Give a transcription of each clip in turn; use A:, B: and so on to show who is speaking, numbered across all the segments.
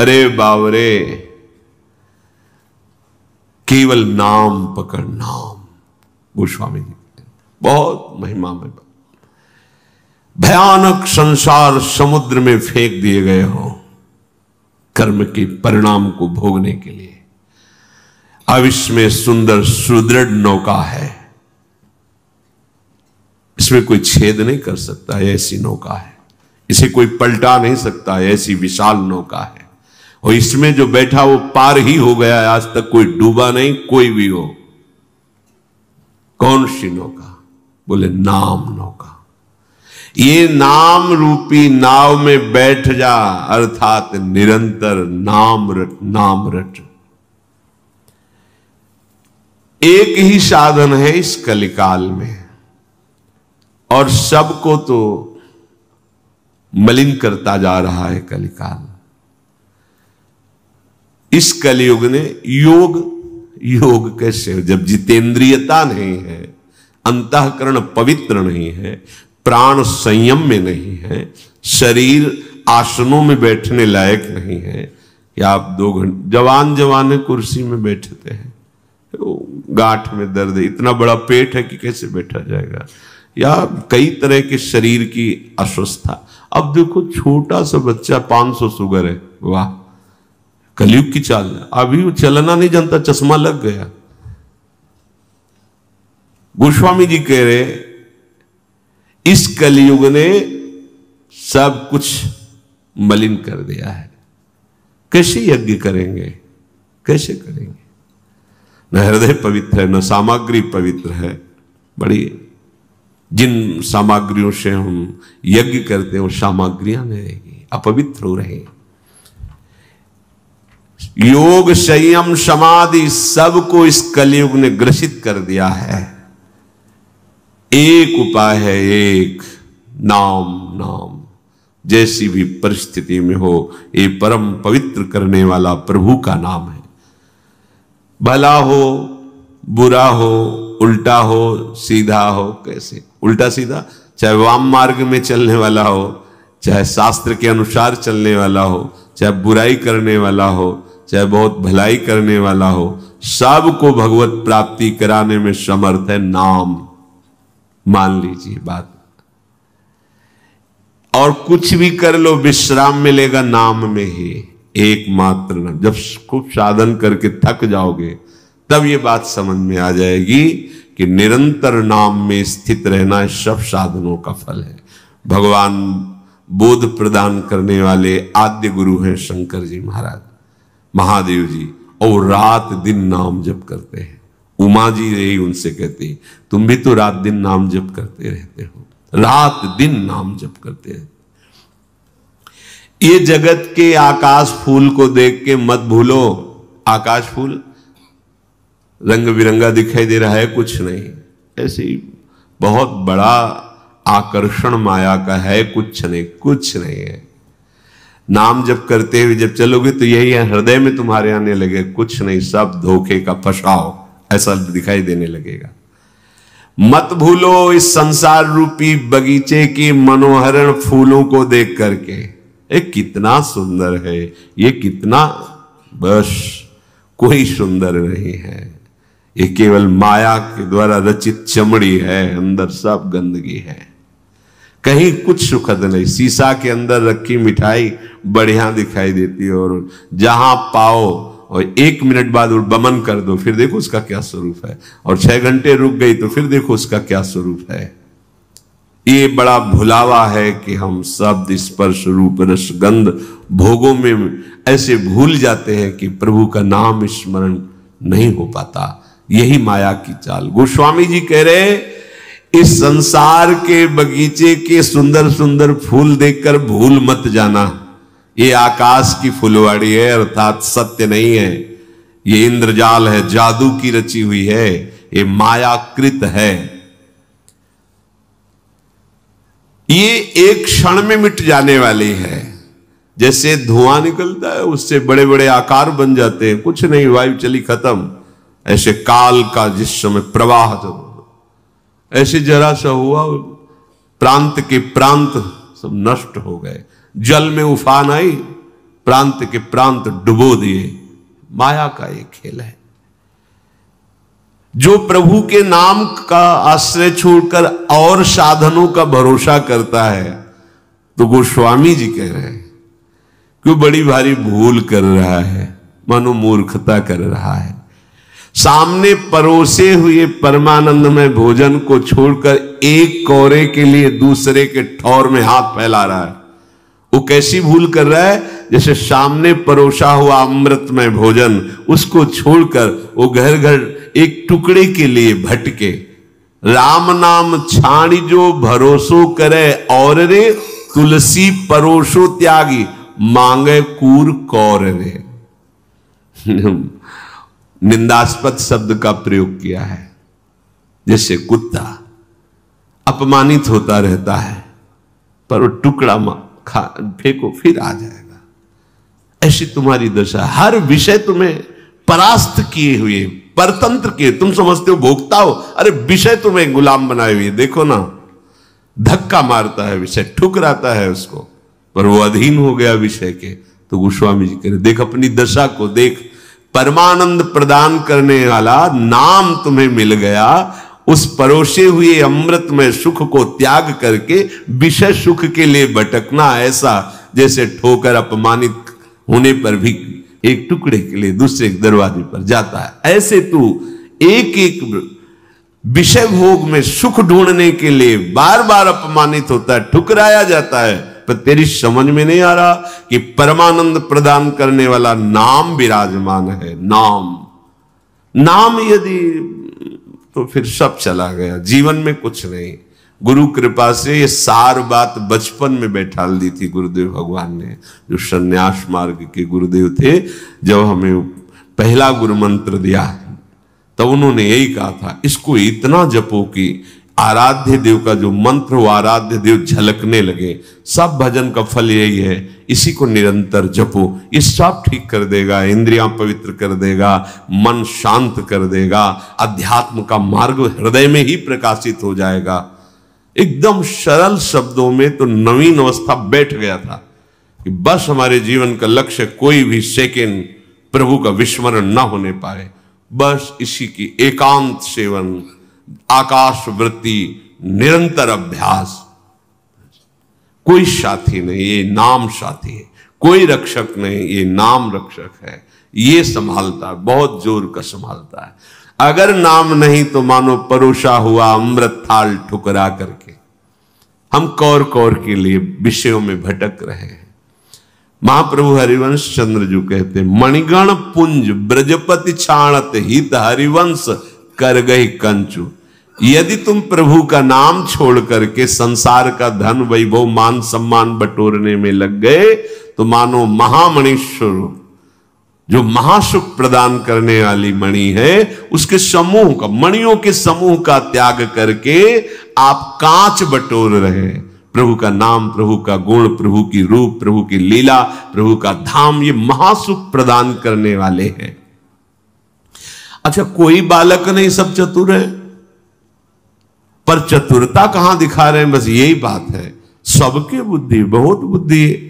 A: अरे बावरे, केवल नाम पकड़, नाम। गोस्वामी जी बहुत महिमा में, भयानक संसार समुद्र में फेंक दिए गए हो कर्म के परिणाम को भोगने के लिए। अब इसमें सुंदर सुदृढ़ नौका है, इसमें कोई छेद नहीं कर सकता है, ऐसी नौका है। इसे कोई पलटा नहीं सकता है, ऐसी विशाल नौका है। और इसमें जो बैठा वो पार ही हो गया है, आज तक कोई डूबा नहीं, कोई भी हो। कौन सी नौका? बोले नाम नौका। ये नाम रूपी नाव में बैठ जा, अर्थात निरंतर नाम रट, नाम रट। एक ही साधन है इस कलिकाल में, और सबको तो मलिन करता जा रहा है कलिकाल। इस कलयुग ने योग कैसे, जब जितेंद्रियता नहीं है, अंतःकरण पवित्र नहीं है, प्राण संयम में नहीं है, शरीर आसनों में बैठने लायक नहीं है, या आप 2 घंटे जवान कुर्सी में बैठते हैं, गांठ में दर्द है, इतना बड़ा पेट है कि कैसे बैठा जाएगा, या कई तरह के शरीर की अस्वस्थता। अब देखो छोटा सा बच्चा 500 शुगर है, वाह कलयुग की चाल। अभी वो चलना नहीं जानता, चश्मा लग गया। गोस्वामी जी कह रहे इस कलयुग ने सब कुछ मलिन कर दिया है। कैसे यज्ञ करेंगे, कैसे करेंगे? न हृदय पवित्र है, न सामग्री पवित्र है। बड़ी जिन सामग्रियों से हम यज्ञ करते हैं वो सामग्रियां नहीं रहेगी, अपवित्र हो रहे। योग संयम समाधि सबको इस कलयुग ने ग्रसित कर दिया है। एक उपाय है, एक नाम। नाम जैसी भी परिस्थिति में हो, ये परम पवित्र करने वाला प्रभु का नाम है। भला हो बुरा हो, उल्टा हो सीधा हो, कैसे उल्टा सीधा, चाहे वाम मार्ग में चलने वाला हो, चाहे शास्त्र के अनुसार चलने वाला हो, चाहे बुराई करने वाला हो, चाहे बहुत भलाई करने वाला हो, सबको भगवत प्राप्ति कराने में समर्थ है नाम। मान लीजिए बात। और कुछ भी कर लो, विश्राम मिलेगा नाम में ही, एकमात्र नाम। जब खूब साधन करके थक जाओगे तब ये बात समझ में आ जाएगी कि निरंतर नाम में स्थित रहना सब साधनों का फल है। भगवान बोध प्रदान करने वाले आद्य गुरु हैं शंकर जी महाराज, महादेव जी, और रात दिन नाम जप करते हैं। उमा जी यही उनसे कहती, तुम भी तो रात दिन नाम जप करते रहते हो, रात दिन नाम जप करते हैं। ये जगत के आकाश फूल को देख के मत भूलो। आकाश फूल रंग बिरंगा दिखाई दे रहा है, कुछ नहीं, ऐसे ही बहुत बड़ा आकर्षण माया का है, कुछ नहीं, कुछ नहीं है। नाम जब करते हुए जब चलोगे तो यही है, हृदय में तुम्हारे आने लगे, कुछ नहीं, सब धोखे का फसाओ ऐसा दिखाई देने लगेगा। मत भूलो इस संसार रूपी बगीचे के मनोहरण फूलों को देख करके, कितना सुंदर है ये, कितना, बस कोई सुंदर नहीं है, ये केवल माया के द्वारा रचित चमड़ी है, अंदर सब गंदगी है, कहीं कुछ सुखद नहीं। शीशा के अंदर रखी मिठाई बढ़िया दिखाई देती है, और जहां पाओ और 1 मिनट बाद बमन कर दो, फिर देखो उसका क्या स्वरूप है, और 6 घंटे रुक गई तो फिर देखो उसका क्या स्वरूप है। ये बड़ा भुलावा है कि हम शब्द स्पर्श रूप रसगंध भोगों में ऐसे भूल जाते हैं कि प्रभु का नाम स्मरण नहीं हो पाता। यही माया की चाल। गोस्वामी जी कह रहे इस संसार के बगीचे के सुंदर सुंदर फूल देखकर भूल मत जाना, ये आकाश की फुलवाड़ी है, अर्थात सत्य नहीं है। ये इंद्रजाल है, जादू की रची हुई है, ये मायाकृत है। ये एक क्षण में मिट जाने वाली है। जैसे धुआं निकलता है उससे बड़े बड़े आकार बन जाते हैं, कुछ नहीं, वायु चली खत्म। ऐसे काल का जिस समय प्रवाह जब ऐसे जरा सा हुआ, प्रांत के प्रांत सब नष्ट हो गए। जल में उफान आई, प्रांत के प्रांत डुबो दिए। माया का एक खेल है। जो प्रभु के नाम का आश्रय छोड़कर और साधनों का भरोसा करता है, तो गोस्वामी जी कह रहे हैं कि बड़ी भारी भूल कर रहा है, मानो मूर्खता कर रहा है। सामने परोसे हुए परमानंदमय भोजन को छोड़कर एक कौरे के लिए दूसरे के ठौर में हाथ फैला रहा है। वो कैसी भूल कर रहा है? जैसे सामने परोसा हुआ अमृतमय भोजन, उसको छोड़कर वो घर घर एक टुकड़े के लिए भटके। राम नाम छाणी जो भरोसो करे, और रे तुलसी परोसो त्यागी, मांगे कूर कौर रे। निंदास्पद शब्द का प्रयोग किया है। जैसे कुत्ता अपमानित होता रहता है, पर वो टुकड़ा फेंको फिर आ जाएगा। ऐसी तुम्हारी दशा। हर विषय तुम्हें परास्त किए हुए, परतंत्र किए। तुम समझते हो भोक्ता हो, अरे विषय तुम्हें गुलाम बनाए हुए। देखो ना, धक्का मारता है विषय, ठुकराता है उसको, पर वो अधीन हो गया विषय के। तो गोस्वामी जी कह रहे, देख अपनी दशा को देख। परमानंद प्रदान करने वाला नाम तुम्हें मिल गया, उस परोसे हुए अमृतमय सुख को त्याग करके विषय सुख के लिए भटकना ऐसा जैसे ठोकर अपमानित होने पर भी एक टुकड़े के लिए दूसरे दरवाजे पर जाता है। ऐसे तू एक एक विषय भोग में सुख ढूंढने के लिए बार बार अपमानित होता है, ठुकराया जाता है। पर तेरी समझ में नहीं आ रहा कि परमानंद प्रदान करने वाला नाम विराजमान है। नाम यदि, तो फिर सब चला गया, जीवन में कुछ नहीं। गुरु कृपा से ये सार बात बचपन में बैठाल दी थी गुरुदेव भगवान ने, जो संन्यास मार्ग के गुरुदेव थे। जब हमें पहला गुरु मंत्र दिया, तब उन्होंने यही कहा था, इसको इतना जपो कि आराध्य देव का जो मंत्र, वो आराध्य देव झलकने लगे। सब भजन का फल यही है, इसी को निरंतर जपो, ये सब ठीक कर देगा, इंद्रियां पवित्र कर देगा, मन शांत कर देगा, अध्यात्म का मार्ग हृदय में ही प्रकाशित हो जाएगा। एकदम सरल शब्दों में तो नवीन अवस्था बैठ गया था कि बस हमारे जीवन का लक्ष्य कोई भी सेकेंड प्रभु का विस्मरण ना होने पाए। बस इसी की एकांत सेवन, आकाश वृत्ति, निरंतर अभ्यास। कोई साथी नहीं, ये नाम साथी है। कोई रक्षक नहीं, ये नाम रक्षक है। ये संभालता है, बहुत जोर का संभालता है। अगर नाम नहीं तो मानो परोसा हुआ अमृत थाल ठुकरा करके हम कौर कौर के लिए विषयों में भटक रहे हैं। महाप्रभु हरिवंश चंद्र जी कहते, मणिगण पुंज ब्रजपति छाणत हित हरिवंश कर गई कंचु। यदि तुम प्रभु का नाम छोड़ करके संसार का धन वैभव मान सम्मान बटोरने में लग गए, तो मानो महामणीश्वर, जो महासुख प्रदान करने वाली मणि है, उसके समूह का, मणियों के समूह का त्याग करके आप कांच बटोर रहे हैं। प्रभु का नाम, प्रभु का गुण, प्रभु की रूप, प्रभु की लीला, प्रभु का धाम, ये महासुख प्रदान करने वाले हैं। अच्छा, कोई बालक नहीं, सब चतुर है, पर चतुरता कहां दिखा रहे हैं? बस यही बात है, सबके बुद्धि, बहुत बुद्धि है।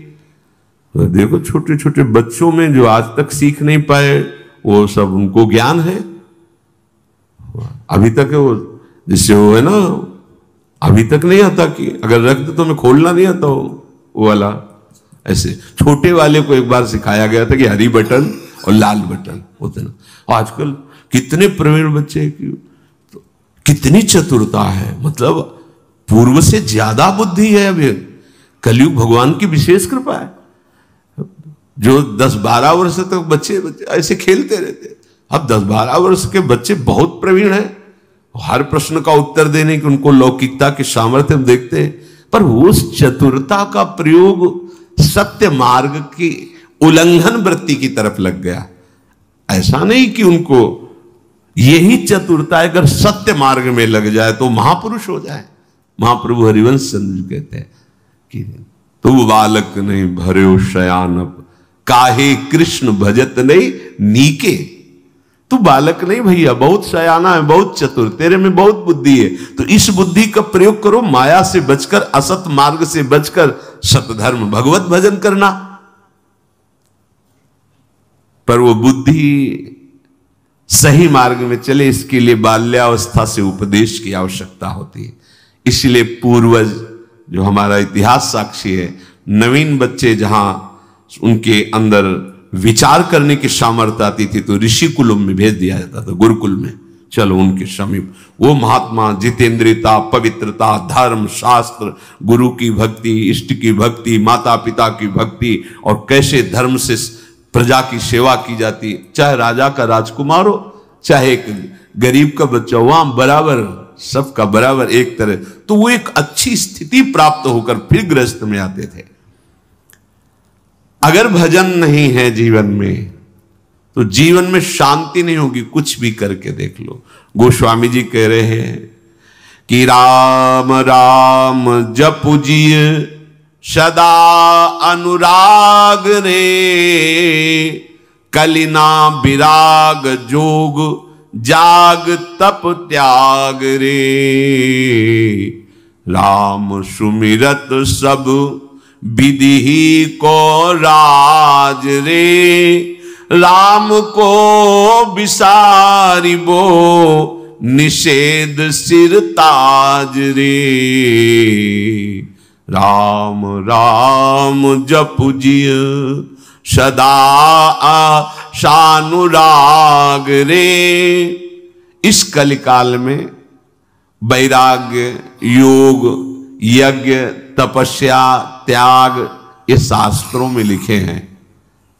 A: तो देखो छोटे छोटे बच्चों में जो आज तक सीख नहीं पाए, वो सब उनको ज्ञान है अभी तक है। वो जिससे वो है ना, अभी तक नहीं आता कि अगर रख दो तो मैं खोलना नहीं आता वो वाला। ऐसे छोटे वाले को एक बार सिखाया गया था कि हरी बटन और लाल बटन होते ना। आजकल कितने प्रवीण बच्चे की तो कितनी चतुरता है, मतलब पूर्व से ज्यादा बुद्धि है। अभी कलयुग भगवान की विशेष कृपा है। जो 10-12 वर्ष तक बच्चे ऐसे खेलते रहते, अब 10-12 वर्ष के बच्चे बहुत प्रवीण हैं। हर प्रश्न का उत्तर देने की उनको लौकिकता के सामर्थ्य हम देखते हैं, पर उस चतुरता का प्रयोग सत्य मार्ग की उल्लंघन वृत्ति की तरफ लग गया। ऐसा नहीं कि उनको यही चतुरता अगर सत्य मार्ग में लग जाए तो महापुरुष हो जाए। महाप्रभु हरिवंश चंद्र कहते हैं कि तू बालक नहीं भर्यो शयानप, काहे कृष्ण भजत नहीं नीके। तू बालक नहीं भैया, बहुत शयाना है, बहुत चतुर, तेरे में बहुत बुद्धि है। तो इस बुद्धि का प्रयोग करो, माया से बचकर, असत मार्ग से बचकर सतधर्म भगवत भजन करना। पर वो बुद्धि सही मार्ग में चले, इसके लिए बाल्यावस्था से उपदेश की आवश्यकता होती है। इसलिए पूर्वज, जो हमारा इतिहास साक्षी है, नवीन बच्चे जहां उनके अंदर विचार करने की सामर्थ्य आती थी तो ऋषि कुल में भेज दिया जाता था, गुरुकुल में, चलो उनके समीप। वो महात्मा जितेंद्रियता, पवित्रता, धर्म, शास्त्र, गुरु की भक्ति, इष्ट की भक्ति, माता पिता की भक्ति, और कैसे धर्म से प्रजा की सेवा की जाती, चाहे राजा का राजकुमार हो, चाहे एक गरीब का बच्चा, वहां बराबर, सबका बराबर एक तरह। तो वो एक अच्छी स्थिति प्राप्त होकर फिर गृहस्थ में आते थे। अगर भजन नहीं है जीवन में तो जीवन में शांति नहीं होगी। कुछ भी करके देख लो। गोस्वामी जी कह रहे हैं कि राम राम जपुजिय सदा अनुराग रे, कलिना विराग जोग जाग तप त्याग रे। राम सुमिरत सब विधि को राज रे, राम को विसारिबो निषेध सिर ताज रे। राम राम जपुजिय सदा आशानुराग रे। इस कलिकाल में वैराग्य, योग, यज्ञ, तपस्या, त्याग, ये शास्त्रों में लिखे हैं।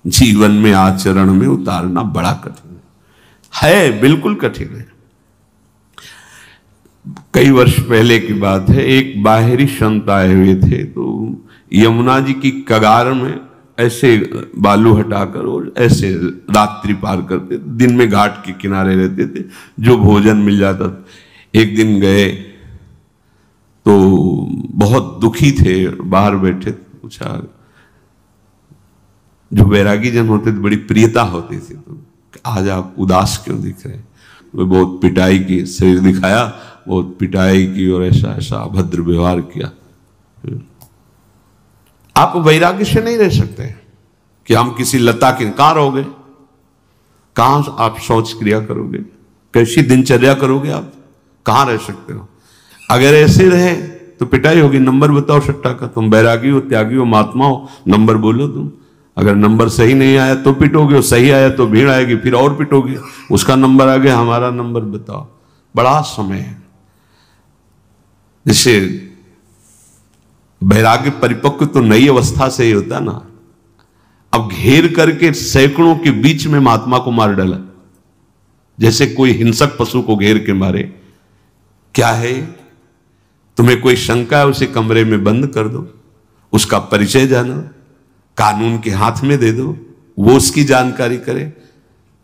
A: जीवन में, आचरण में उतारना बड़ा कठिन है, बिल्कुल कठिन है। कई वर्ष पहले की बात है, एक बाहरी संत आए हुए थे, तो यमुना जी की कगार में ऐसे बालू हटाकर और ऐसे रात्रि पार करते, दिन में घाट के किनारे रहते थे, जो भोजन मिल जाता था। एक दिन गए तो बहुत दुखी थे, बाहर बैठे, पूछा, जो वैरागी जन होते थे बड़ी प्रियता होती थी, तो आज आप उदास क्यों दिख रहे हैं? वो बहुत पिटाई की, शरीर दिखाया, बहुत पिटाई की और ऐसा ऐसा अभद्र व्यवहार किया। आप वैराग्य से नहीं रह सकते कि हम किसी लता के, कहां रहोगे, कहां आप शौच क्रिया करोगे, कैसी दिनचर्या करोगे, आप कहां रह सकते हो? अगर ऐसे रहे तो पिटाई होगी। नंबर बताओ सट्टा का, तुम बैरागी हो, त्यागी हो, महात्मा हो, नंबर बोलो तुम। अगर नंबर सही नहीं आया तो पिटोगे, और सही आया तो भीड़ आएगी, फिर और पिटोगे। उसका नंबर आ गया, हमारा नंबर बताओ। बड़ा समय है। जैसे वैराग्य परिपक्व तो नई अवस्था से ही होता ना। अब घेर करके सैकड़ों के बीच में महात्मा को मार डाला, जैसे कोई हिंसक पशु को घेर के मारे। क्या है? तुम्हें कोई शंका है, उसे कमरे में बंद कर दो, उसका परिचय जानो, कानून के हाथ में दे दो, वो उसकी जानकारी करे।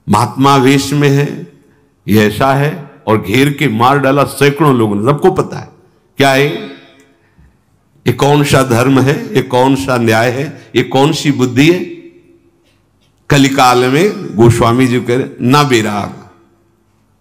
A: महात्मा वेश में है, ये ऐसा है, और घेर के मार डाला सैकड़ों लोगों ने। सबको पता है क्या है ये, कौन सा धर्म है, ये कौन सा न्याय है, ये कौन सी बुद्धि है। कलिकाल में गोस्वामी जी कह रहे ना वैराग।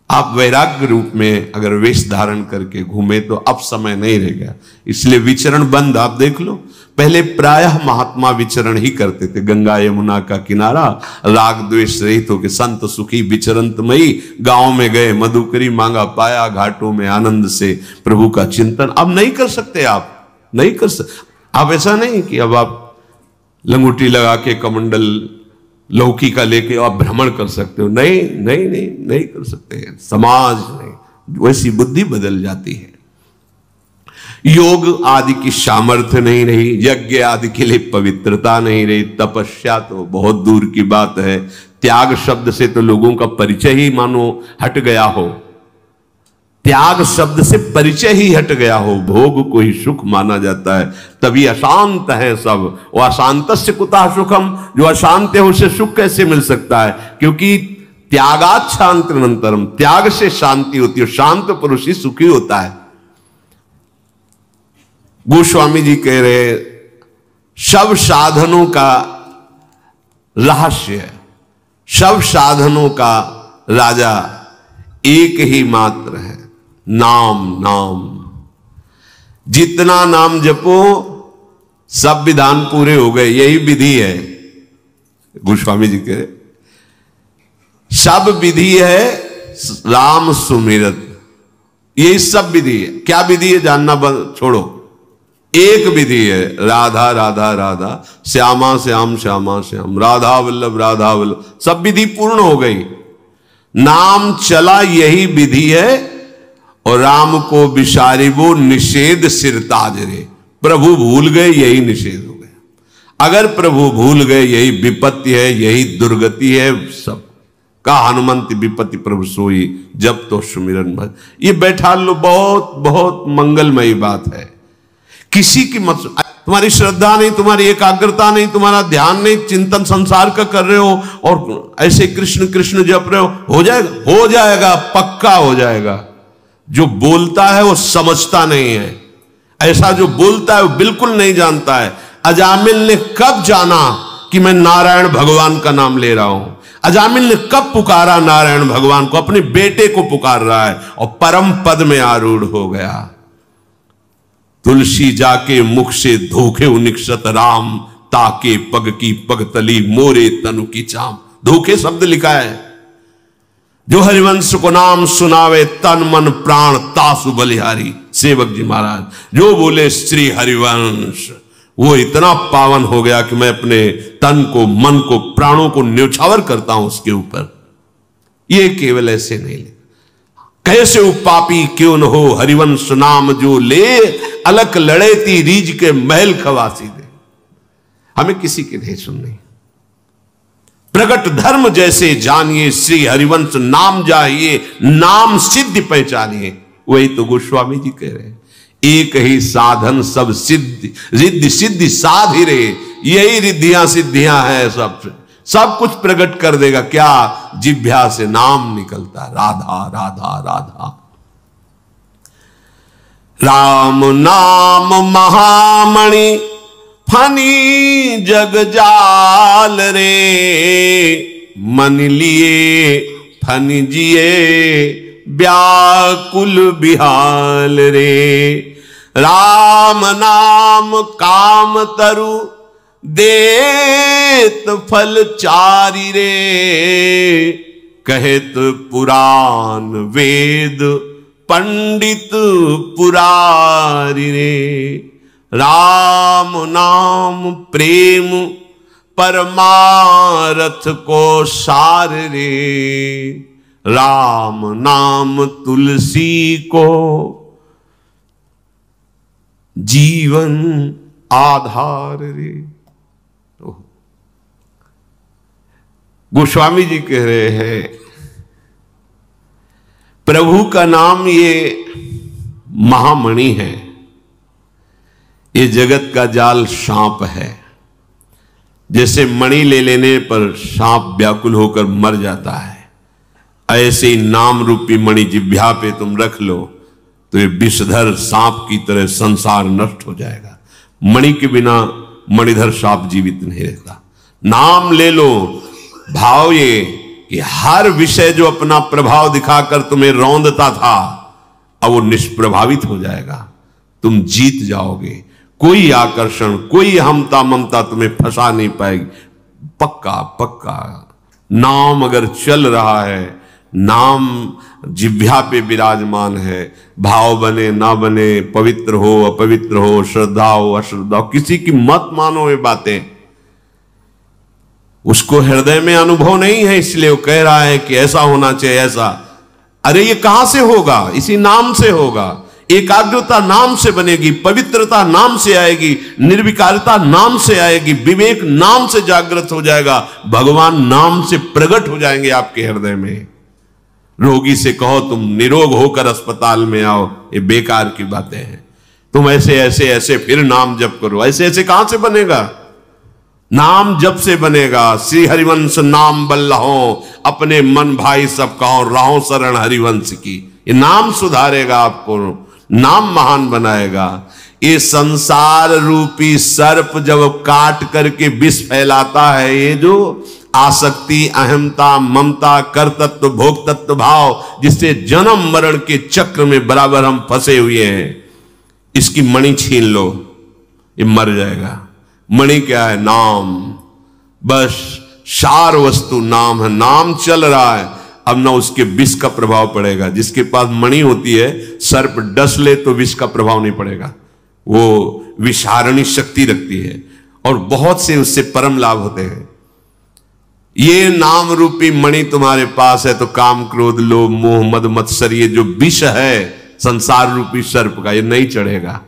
A: आप वैराग्य रूप में अगर वेश धारण करके घूमे तो अब समय नहीं रह गया, इसलिए विचरण बंद। आप देख लो, पहले प्रायः महात्मा विचरण ही करते थे, गंगा यमुना का किनारा, राग द्वेष रहित होकर संत सुखी विचरंतमयी। गांव में गए, मधुकरी मांगा, पाया घाटों में आनंद से प्रभु का चिंतन। अब नहीं कर सकते, आप नहीं कर सकते। आप ऐसा नहीं कि अब आप लंगूटी लगा के कमंडल लौकी का लेके आप भ्रमण कर सकते हो। नहीं नहीं नहीं नहीं कर सकते। समाज नहीं, वैसी बुद्धि बदल जाती है। योग आदि की सामर्थ्य नहीं रही, यज्ञ आदि के लिए पवित्रता नहीं रही, तपस्या तो बहुत दूर की बात है। त्याग शब्द से तो लोगों का परिचय ही मानो हट गया हो। त्याग शब्द से परिचय ही हट गया हो। भोग को ही सुख माना जाता है, तभी अशांत है सब। वो अशांतस्य कुतः सुखम, जो अशांत है उसे सुख कैसे मिल सकता है? क्योंकि त्यागात् शांतिरनंतरम, त्याग से शांति होती है। शांत पुरुष ही सुखी होता है। गोस्वामी जी कह रहे सब साधनों का रहस्य, सब साधनों का राजा एक ही मात्र है, नाम। नाम जितना नाम जपो सब विधान पूरे हो गए, यही विधि है। गोस्वामी जी कह रहे सब विधि है राम सुमिरत, ये सब विधि है। क्या विधि है जानना छोड़ो, एक विधि है राधा राधा राधा, श्यामा श्याम श्यामा श्याम, राधा वल्लभ राधा वल्लभ, सब विधि पूर्ण हो गई। नाम चला यही विधि है, और राम को बिसारी वो निषेध सिरताज रे, प्रभु भूल गए यही निषेध हो गया। अगर प्रभु भूल गए यही विपत्ति है, यही दुर्गति है सब का। हनुमंत विपत्ति प्रभु सोई, जब तो सुमिरन भज। ये बैठा लो, बहुत बहुत मंगलमयी बात है। किसी की मत, तुम्हारी श्रद्धा नहीं, तुम्हारी एकाग्रता नहीं, तुम्हारा ध्यान नहीं, चिंतन संसार का कर रहे हो और ऐसे कृष्ण कृष्ण जप रहे हो जाएगा, हो जाएगा, पक्का हो जाएगा। जो बोलता है वो समझता नहीं है, ऐसा जो बोलता है वो बिल्कुल नहीं जानता है। अजामिल ने कब जाना कि मैं नारायण भगवान का नाम ले रहा हूं? अजामिल ने कब पुकारा नारायण भगवान को? अपने बेटे को पुकार रहा है और परम पद में आरूढ़ हो गया। तुलसी जाके मुख से धोखे निक्षत राम, ताके पग की पगतली मोरे तनु की चाम। धोखे शब्द लिखा है। जो हरिवंश को नाम सुनावे तन मन प्राण तासु बलिहारी, सेवक जी महाराज जो बोले श्री हरिवंश, वो इतना पावन हो गया कि मैं अपने तन को, मन को, प्राणों को न्यौछावर करता हूं उसके ऊपर। ये केवल ऐसे नहीं ले, कैसे पापी क्यों न हो हरिवंश नाम जो ले, अलक लड़ेती रीज के महल खवासी दे। हमें किसी की नहीं सुननी। प्रगट धर्म जैसे जानिए, श्री हरिवंश नाम जाइए, नाम सिद्धि पहचानिए। वही तो गोस्वामी जी कह रहे हैं, एक ही साधन सब सिद्धि, रिद्धि सिद्धि साध ही रहे। यही रिद्धियां सिद्धियां हैं, सब कुछ प्रकट कर देगा। क्या? जिह्वा से नाम निकलता, राधा राधा राधा। राम नाम महामणि फनी जग जाल रे, मन लिए फन जिए व्याकुल बिहाल रे। राम नाम काम तरु देत फल चारि रे, कहत पुराण वेद पंडित पुरारी रे। राम नाम प्रेम परमारथ को सार रे, राम नाम तुलसी को जीवन आधार रे। गोस्वामी जी कह रहे हैं, प्रभु का नाम ये महामणि है, ये जगत का जाल सांप है। जैसे मणि ले लेने पर सांप व्याकुल होकर मर जाता है, ऐसे ही नाम रूपी मणि जिह्वा पे तुम रख लो तो ये विषधर सांप की तरह संसार नष्ट हो जाएगा। मणि के बिना मणिधर सांप जीवित नहीं रहता। नाम ले लो, भाव ये कि हर विषय जो अपना प्रभाव दिखाकर तुम्हें रौंदता था, अब वो निष्प्रभावित हो जाएगा, तुम जीत जाओगे। कोई आकर्षण, कोई हमता ममता तुम्हें फंसा नहीं पाएगी। पक्का पक्का नाम अगर चल रहा है, नाम जिह्वा पे विराजमान है, भाव बने ना बने, पवित्र हो अपवित्र हो, श्रद्धा हो अश्रद्धा हो, किसी की मत मानो ये बातें। उसको हृदय में अनुभव नहीं है, इसलिए वो कह रहा है कि ऐसा होना चाहिए ऐसा। अरे ये कहां से होगा? इसी नाम से होगा। एकाग्रता नाम से बनेगी, पवित्रता नाम से आएगी, निर्विकारता नाम से आएगी, विवेक नाम से जागृत हो जाएगा, भगवान नाम से प्रकट हो जाएंगे आपके हृदय में। रोगी से कहो तुम निरोग होकर अस्पताल में आओ, ये बेकार की बातें हैं। तुम ऐसे ऐसे ऐसे फिर नाम जप करो, ऐसे ऐसे कहां से बनेगा? नाम जप से बनेगा। श्री हरिवंश नाम बल्लहो, अपने मन भाई सब कहो राहो शरण हरिवंश की। ये नाम सुधारेगा आपको, नाम महान बनाएगा। ये संसार रूपी सर्प जब काट करके विष फैलाता है, ये जो आसक्ति, अहमता, ममता, कर्तृत्व, भोक्तत्व भाव, जिससे जन्म मरण के चक्र में बराबर हम फंसे हुए हैं, इसकी मणि छीन लो, ये मर जाएगा। मणि क्या है? नाम। बस सार वस्तु नाम है। नाम चल रहा है, अब ना उसके विष का प्रभाव पड़ेगा। जिसके पास मणि होती है, सर्प डस ले तो विष का प्रभाव नहीं पड़ेगा, वो विषारणी शक्ति रखती है और बहुत से उससे परम लाभ होते हैं। ये नाम रूपी मणि तुम्हारे पास है तो काम क्रोध लोभ मोह मद मत्सर, ये जो विष है संसार रूपी सर्प का, ये नहीं चढ़ेगा।